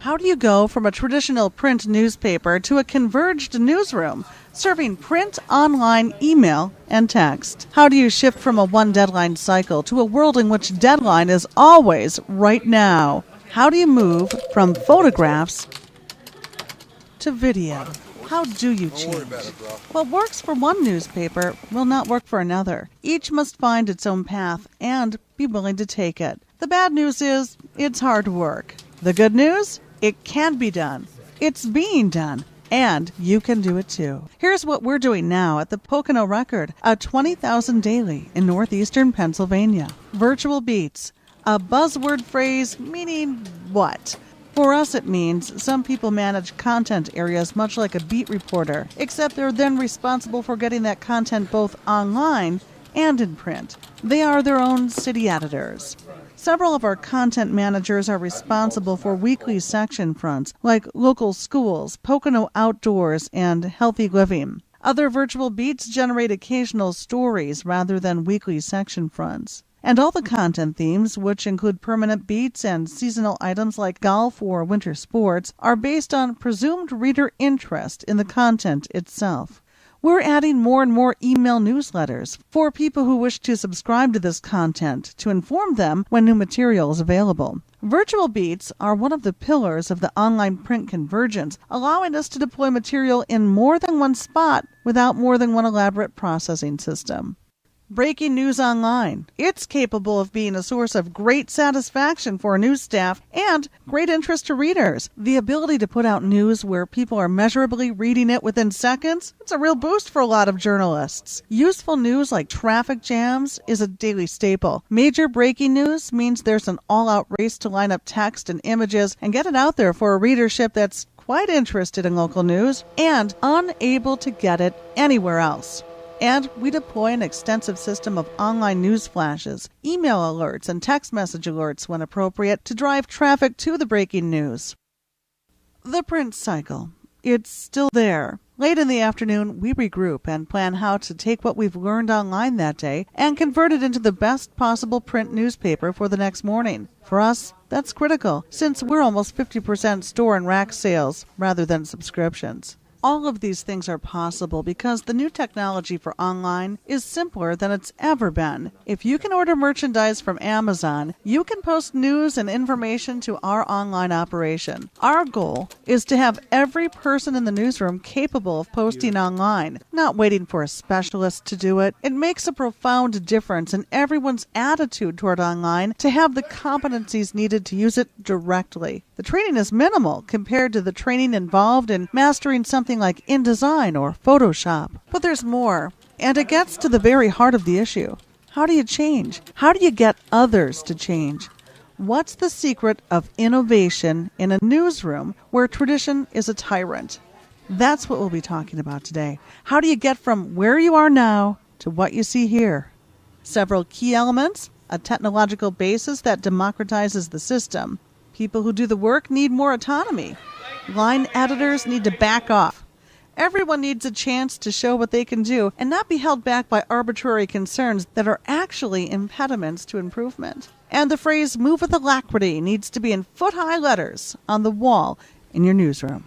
How do you go from a traditional print newspaper to a converged newsroom, serving print, online, email, and text? How do you shift from a one-deadline cycle to a world in which deadline is always right now? How do you move from photographs to video? How do you change? What works for one newspaper will not work for another. Each must find its own path and be willing to take it. The bad news is, it's hard work. The good news? It can be done. It's being done. And you can do it too. Here's what we're doing now at the Pocono Record, a 20,000 daily in northeastern Pennsylvania. Virtual beats, a buzzword phrase meaning what? For us, it means some people manage content areas much like a beat reporter, except they're then responsible for getting that content both online and in print. They are their own city editors. Several of our content managers are responsible for weekly section fronts, like local schools, Pocono Outdoors, and Healthy Living. Other virtual beats generate occasional stories rather than weekly section fronts. And all the content themes, which include permanent beats and seasonal items like golf or winter sports, are based on presumed reader interest in the content itself. We're adding more and more email newsletters for people who wish to subscribe to this content to inform them when new material is available. Virtual beats are one of the pillars of the online print convergence, allowing us to deploy material in more than one spot without more than one elaborate processing system. Breaking news online. It's capable of being a source of great satisfaction for news staff and great interest to readers. The ability to put out news where people are measurably reading it within seconds, it's a real boost for a lot of journalists. Useful news like traffic jams is a daily staple. Major breaking news means there's an all-out race to line up text and images and get it out there for a readership that's quite interested in local news and unable to get it anywhere else. And we deploy an extensive system of online news flashes, email alerts, and text message alerts when appropriate to drive traffic to the breaking news. The print cycle. It's still there. Late in the afternoon, we regroup and plan how to take what we've learned online that day and convert it into the best possible print newspaper for the next morning. For us, that's critical, since we're almost 50% store and rack sales rather than subscriptions. All of these things are possible because the new technology for online is simpler than it's ever been. If you can order merchandise from Amazon, you can post news and information to our online operation. Our goal is to have every person in the newsroom capable of posting online, not waiting for a specialist to do it. It makes a profound difference in everyone's attitude toward online to have the competencies needed to use it directly. The training is minimal compared to the training involved in mastering something like InDesign or Photoshop. But there's more, and it gets to the very heart of the issue. How do you change? How do you get others to change? What's the secret of innovation in a newsroom where tradition is a tyrant? That's what we'll be talking about today. How do you get from where you are now to what you see here? Several key elements: a technological basis that democratizes the system. People who do the work need more autonomy. Line editors need to back off. Everyone needs a chance to show what they can do and not be held back by arbitrary concerns that are actually impediments to improvement. And the phrase "move with alacrity" needs to be in foot-high letters on the wall in your newsroom.